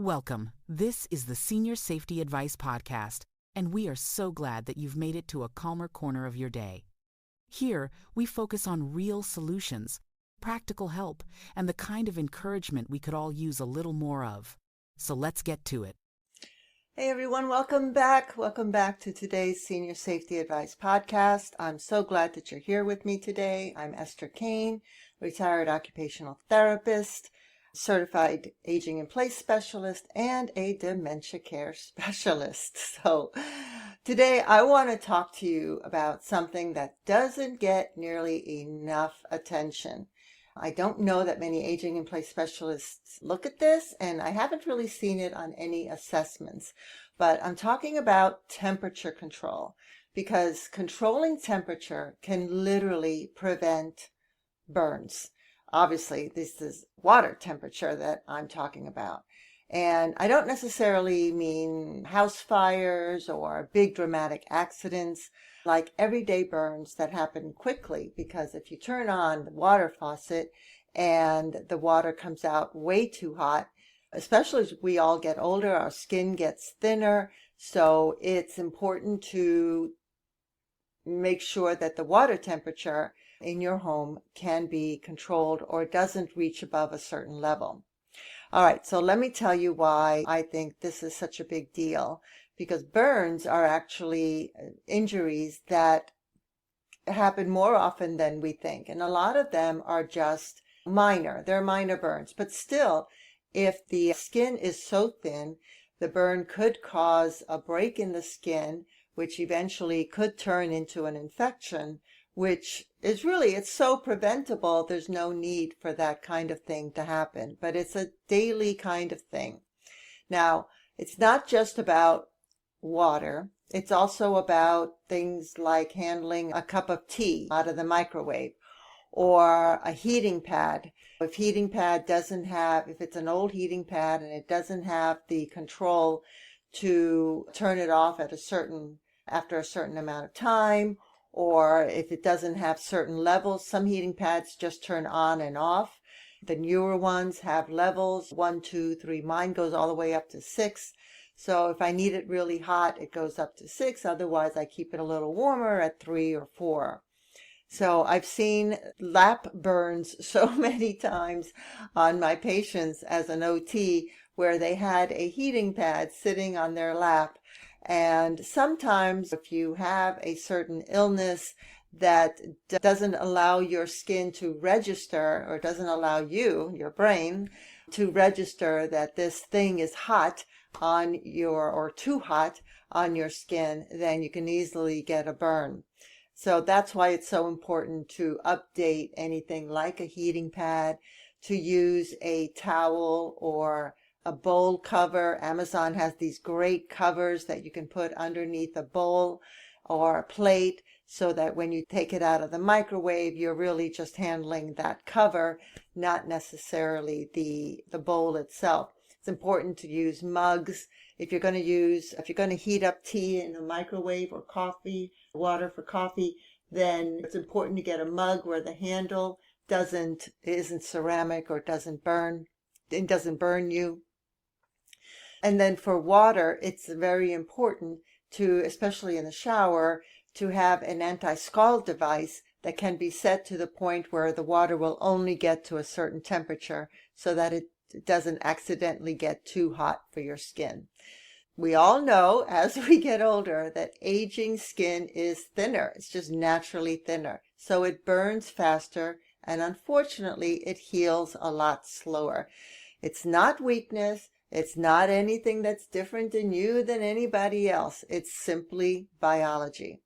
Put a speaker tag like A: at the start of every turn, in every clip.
A: Welcome. This is the Senior Safety Advice Podcast, and we are so glad that you've made it to a calmer corner of your day. Here, we focus on real solutions, practical help, and the kind of encouragement we could all use a little more of. So let's get to it.
B: Hey everyone, welcome back. Welcome back to today's Senior Safety Advice Podcast. I'm so glad that you're here with me today. I'm Esther Kane, retired occupational therapist, certified aging in place specialist, and a dementia care specialist. So today I want to talk to you about something that doesn't get nearly enough attention. I don't know that many aging in place specialists look at this, and I haven't really seen it on any assessments. But I'm talking about temperature control, because controlling temperature can literally prevent burns. Obviously, this is water temperature that I'm talking about. And I don't necessarily mean house fires or big dramatic accidents, like everyday burns that happen quickly, because if you turn on the water faucet and the water comes out way too hot, especially as we all get older, our skin gets thinner. So it's important to make sure that the water temperature in your home can be controlled or doesn't reach above a certain level. All right, so let me tell you why I think this is such a big deal, because burns are actually injuries that happen more often than we think. And a lot of them are just minor. They're minor burns. But still, if the skin is so thin, the burn could cause a break in the skin, which eventually could turn into an infection, which is really, it's so preventable, there's no need for that kind of thing to happen. But it's a daily kind of thing. Now, it's not just about water. It's also about things like handling a cup of tea out of the microwave or a heating pad. If it's an old heating pad and it doesn't have the control to turn it off after a certain amount of time, or if it doesn't have certain levels, some heating pads just turn on and off. The newer ones have levels, 1, 2, 3. Mine goes all the way up to 6. So if I need it really hot, it goes up to 6. Otherwise, I keep it a little warmer at 3 or 4. So I've seen lap burns so many times on my patients as an OT, where they had a heating pad sitting on their lap. And sometimes if you have a certain illness that doesn't allow your skin to register, or doesn't allow your brain, to register that this thing is hot or too hot on your skin, then you can easily get a burn. So that's why it's so important to update anything like a heating pad, to use a towel or a bowl cover. Amazon has these great covers that you can put underneath a bowl or a plate, so that when you take it out of the microwave, you're really just handling that cover, not necessarily the bowl itself. It's important to use mugs. If you're going to heat up tea in a microwave or water for coffee, then it's important to get a mug where the handle isn't ceramic or doesn't burn you. And then for water, it's very important to, especially in the shower, to have an anti-scald device that can be set to the point where the water will only get to a certain temperature, so that it doesn't accidentally get too hot for your skin. We all know as we get older that aging skin is thinner. It's just naturally thinner. So it burns faster, and unfortunately it heals a lot slower. It's not weakness. It's not anything that's different in you than anybody else. It's simply biology.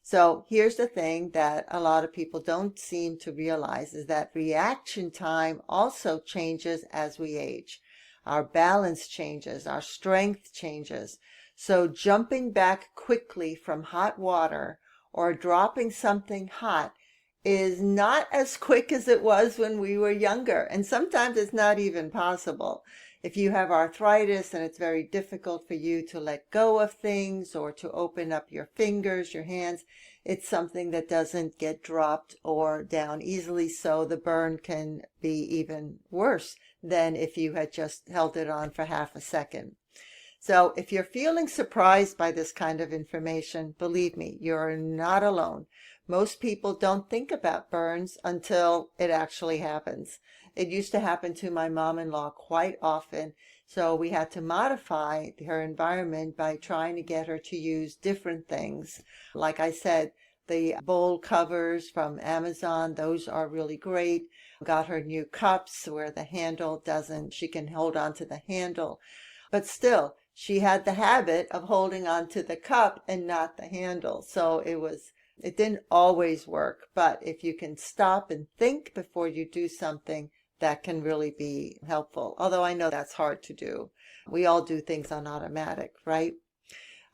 B: So here's the thing that a lot of people don't seem to realize, is that reaction time also changes as we age. Our balance changes, our strength changes. So jumping back quickly from hot water or dropping something hot is not as quick as it was when we were younger. And sometimes it's not even possible. If you have arthritis and it's very difficult for you to let go of things or to open up your fingers, your hands, it's something that doesn't get dropped or down easily, so the burn can be even worse than if you had just held it on for half a second. So if you're feeling surprised by this kind of information, believe me, you're not alone. Most people don't think about burns until it actually happens. It used to happen to my mom-in-law quite often, so we had to modify her environment by trying to get her to use different things. Like I said, the bowl covers from Amazon, those are really great. Got her new cups where the handle doesn't, she can hold on to the handle. But still, she had the habit of holding on to the cup and not the handle. So it didn't always work. But if you can stop and think before you do something, that can really be helpful. Although I know that's hard to do. We all do things on automatic, right?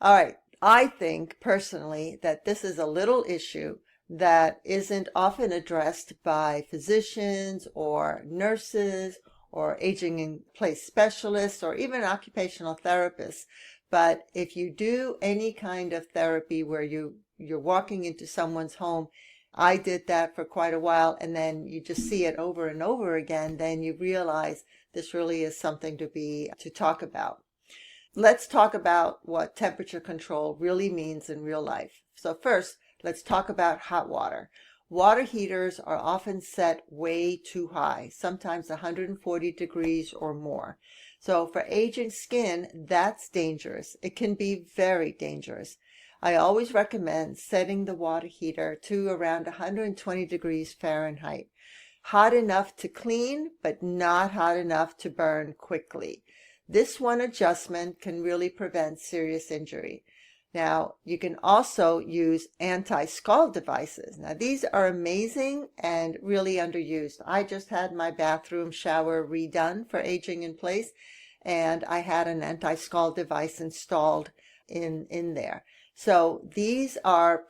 B: All right. I think personally that this is a little issue that isn't often addressed by physicians or nurses or aging in place specialists or even occupational therapists. But if you do any kind of therapy where you're walking into someone's home, I did that for quite a while, and then you just see it over and over again, then you realize this really is something to talk about. Let's talk about what temperature control really means in real life. So first, let's talk about hot water. Water heaters are often set way too high, sometimes 140 degrees or more. So for aging skin, that's dangerous. It can be very dangerous. I always recommend setting the water heater to around 120 degrees Fahrenheit. Hot enough to clean, but not hot enough to burn quickly. This one adjustment can really prevent serious injury. Now, you can also use anti-scald devices. Now, these are amazing and really underused. I just had my bathroom shower redone for aging in place, and I had an anti-scald device installed in there. So these are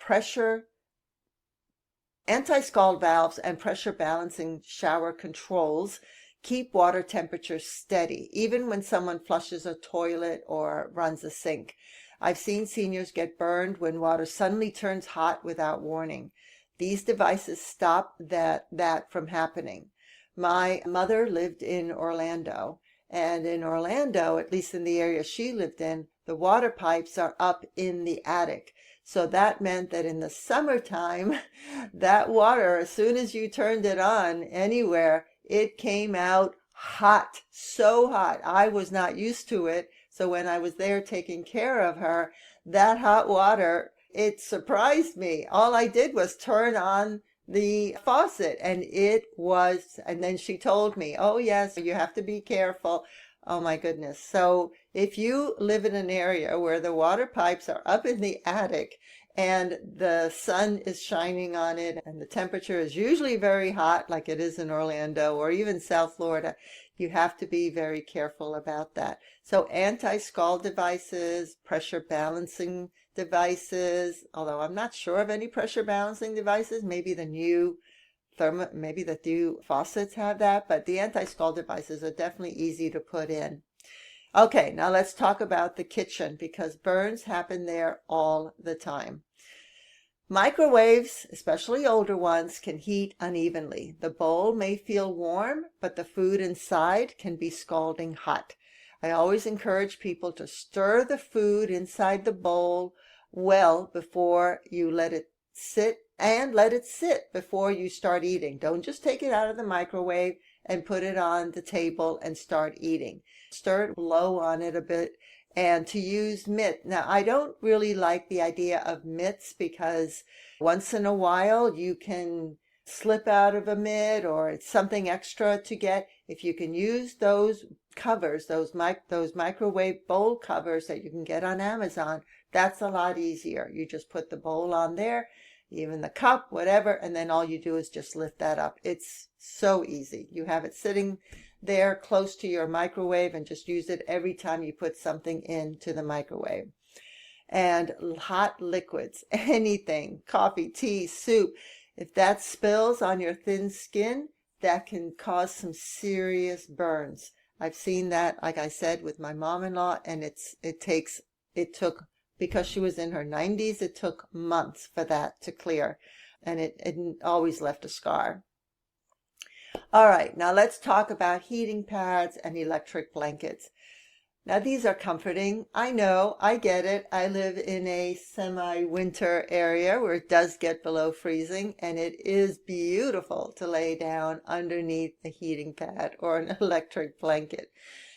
B: anti-scald valves and pressure balancing shower controls keep water temperature steady, even when someone flushes a toilet or runs a sink. I've seen seniors get burned when water suddenly turns hot without warning. These devices stop that from happening. My mother lived in Orlando, and in Orlando, at least in the area she lived in, the water pipes are up in the attic. So that meant that in the summertime, that water, as soon as you turned it on anywhere, it came out hot, so hot. I was not used to it. So when I was there taking care of her, that hot water, it surprised me. All I did was turn on the faucet and then she told me, oh yes, you have to be careful. Oh my goodness. So if you live in an area where the water pipes are up in the attic and the sun is shining on it and the temperature is usually very hot like it is in Orlando or even South Florida, you have to be very careful about that. So anti-scald devices, pressure balancing devices, although I'm not sure of any pressure balancing devices, maybe the new faucets have that, but the anti-scald devices are definitely easy to put in. Okay, now let's talk about the kitchen because burns happen there all the time. Microwaves, especially older ones, can heat unevenly. The bowl may feel warm, but the food inside can be scalding hot. I always encourage people to stir the food inside the bowl well before you let it sit, and let it sit before you start eating. Don't just take it out of the microwave and put it on the table and start eating. Stir it, blow on it a bit, and to use mitt. Now, I don't really like the idea of mitts because once in a while you can slip out of a mitt or it's something extra to get. If you can use those covers, those microwave bowl covers that you can get on Amazon, that's a lot easier. You just put the bowl on there, even the cup, whatever, and then all you do is just lift that up. It's so easy. You have it sitting there close to your microwave and just use it every time you put something into the microwave. And hot liquids, anything, coffee, tea, soup, if that spills on your thin skin, that can cause some serious burns. I've seen that, like I said, with my mom-in-law, and it took, because she was in her 90s, it took months for that to clear, and it always left a scar. All right, now let's talk about heating pads and electric blankets. Now, these are comforting. I know, I get it. I live in a semi-winter area where it does get below freezing, and it is beautiful to lay down underneath a heating pad or an electric blanket.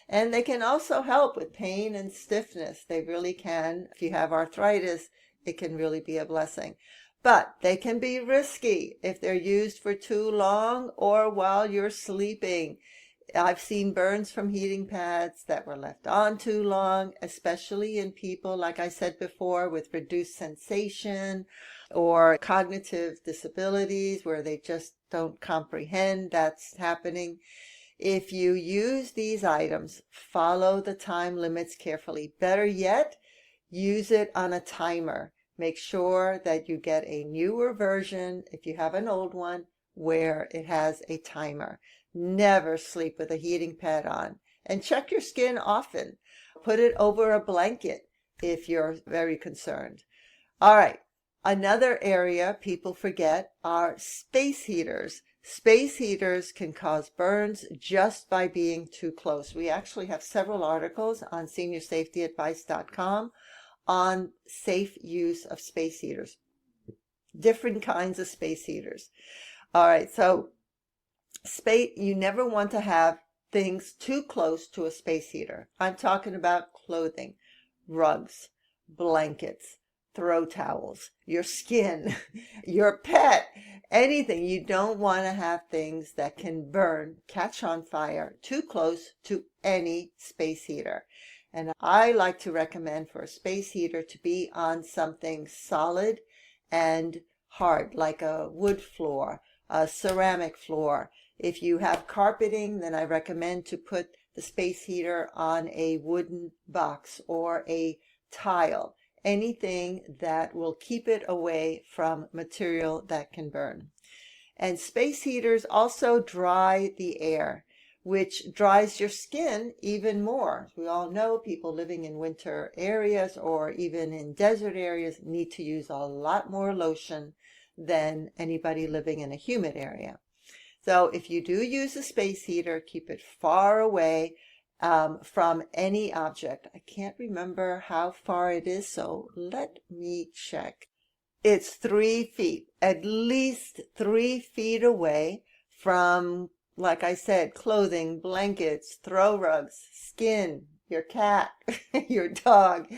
B: And they can also help with pain and stiffness. They really can. If you have arthritis, it can really be a blessing. But they can be risky if they're used for too long or while you're sleeping. I've seen burns from heating pads that were left on too long, especially in people, like I said before, with reduced sensation or cognitive disabilities where they just don't comprehend that's happening. If you use these items, follow the time limits carefully. Better yet, use it on a timer. Make sure that you get a newer version, if you have an old one, where it has a timer. Never sleep with a heating pad on. And check your skin often. Put it over a blanket if you're very concerned. All right. Another area people forget are space heaters. Space heaters can cause burns just by being too close. We actually have several articles on seniorsafetyadvice.com on safe use of space heaters. Different kinds of space heaters. All right, so you never want to have things too close to a space heater. I'm talking about clothing, rugs, blankets, throw towels, your skin, your pet, anything. You don't want to have things that can burn, catch on fire too close to any space heater. And I like to recommend for a space heater to be on something solid and hard, like a wood floor, a ceramic floor. If you have carpeting, then I recommend to put the space heater on a wooden box or a tile, anything that will keep it away from material that can burn. And space heaters also dry the air, which dries your skin even more. We all know people living in winter areas or even in desert areas need to use a lot more lotion than anybody living in a humid area. So if you do use a space heater, keep it far away from any object. I can't remember how far it is, so let me check. It's 3 feet, at least 3 feet away from, like I said, clothing, blankets, throw rugs, skin, your cat, your dog,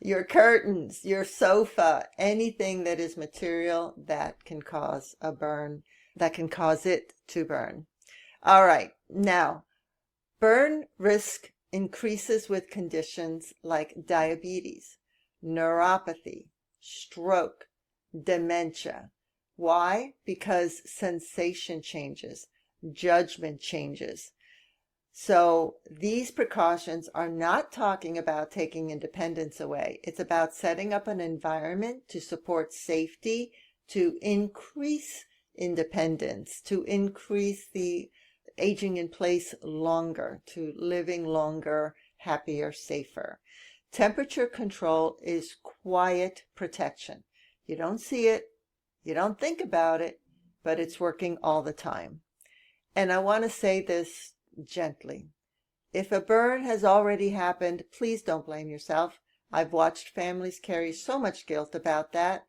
B: your curtains, your sofa, anything that is material that can cause a burn, that can cause it to burn. All right, now, burn risk increases with conditions like diabetes, neuropathy, stroke, dementia. Why? Because sensation changes, judgment changes. So these precautions are not talking about taking independence away. It's about setting up an environment to support safety, to increase independence, to increase the aging in place longer, to living longer, happier, safer. Temperature control is quiet protection. You don't see it, you don't think about it, but it's working all the time. And I want to say this gently. If a burn has already happened, please don't blame yourself. I've watched families carry so much guilt about that.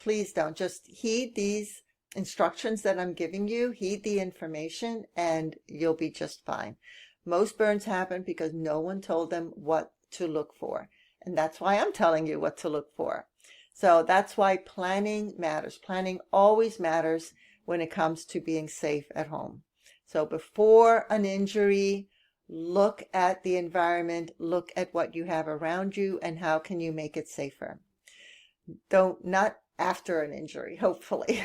B: Please don't. Just heed these instructions that I'm giving you, heed the information, and you'll be just fine. Most burns happen because no one told them what to look for. And that's why I'm telling you what to look for. So that's why planning matters. Planning always matters when it comes to being safe at home. So before an injury, look at the environment, look at what you have around you, and how can you make it safer. Not after an injury, hopefully.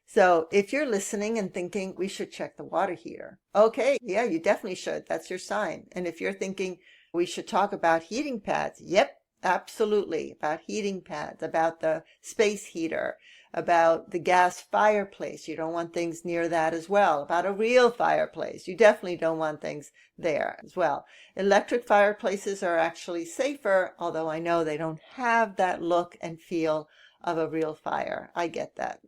B: So if you're listening and thinking we should check the water heater, okay, yeah, you definitely should. That's your sign. And if you're thinking we should talk about heating pads, yep, absolutely, about heating pads, about the space heater, about the gas fireplace. You don't want things near that as well. About a real fireplace. You definitely don't want things there as well. Electric fireplaces are actually safer, although I know they don't have that look and feel of a real fire. I get that.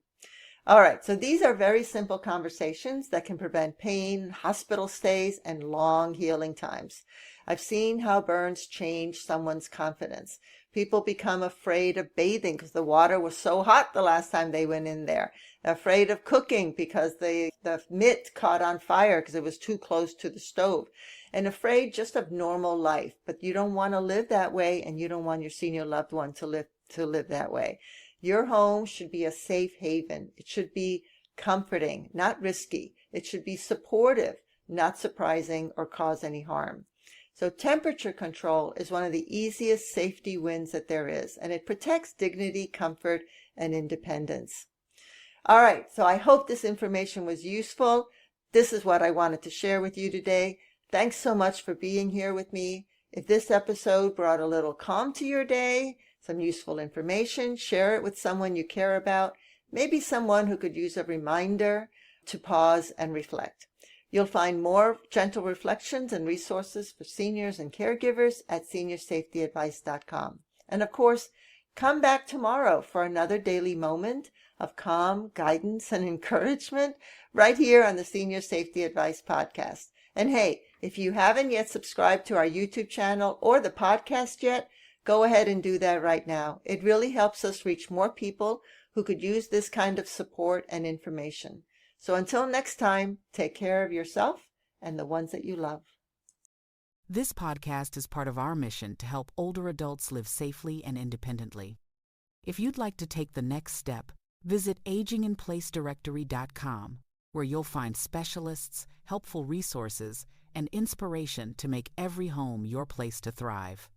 B: All right, so these are very simple conversations that can prevent pain, hospital stays, and long healing times. I've seen how burns change someone's confidence. People become afraid of bathing because the water was so hot the last time they went in there. Afraid of cooking because the mitt caught on fire because it was too close to the stove. And afraid just of normal life. But you don't want to live that way, and you don't want your senior loved one to live that way. Your home should be a safe haven. It should be comforting, not risky. It should be supportive, not surprising or cause any harm. So temperature control is one of the easiest safety wins that there is, and it protects dignity, comfort, and independence. All right, so I hope this information was useful. This is what I wanted to share with you today. Thanks so much for being here with me. If this episode brought a little calm to your day, some useful information, share it with someone you care about, maybe someone who could use a reminder to pause and reflect. You'll find more gentle reflections and resources for seniors and caregivers at seniorsafetyadvice.com. And of course, come back tomorrow for another daily moment of calm, guidance, and encouragement right here on the Senior Safety Advice Podcast. And hey, if you haven't yet subscribed to our YouTube channel or the podcast yet, go ahead and do that right now. It really helps us reach more people who could use this kind of support and information. So until next time, take care of yourself and the ones that you love.
A: This podcast is part of our mission to help older adults live safely and independently. If you'd like to take the next step, visit aginginplacedirectory.com, where you'll find specialists, helpful resources, and inspiration to make every home your place to thrive.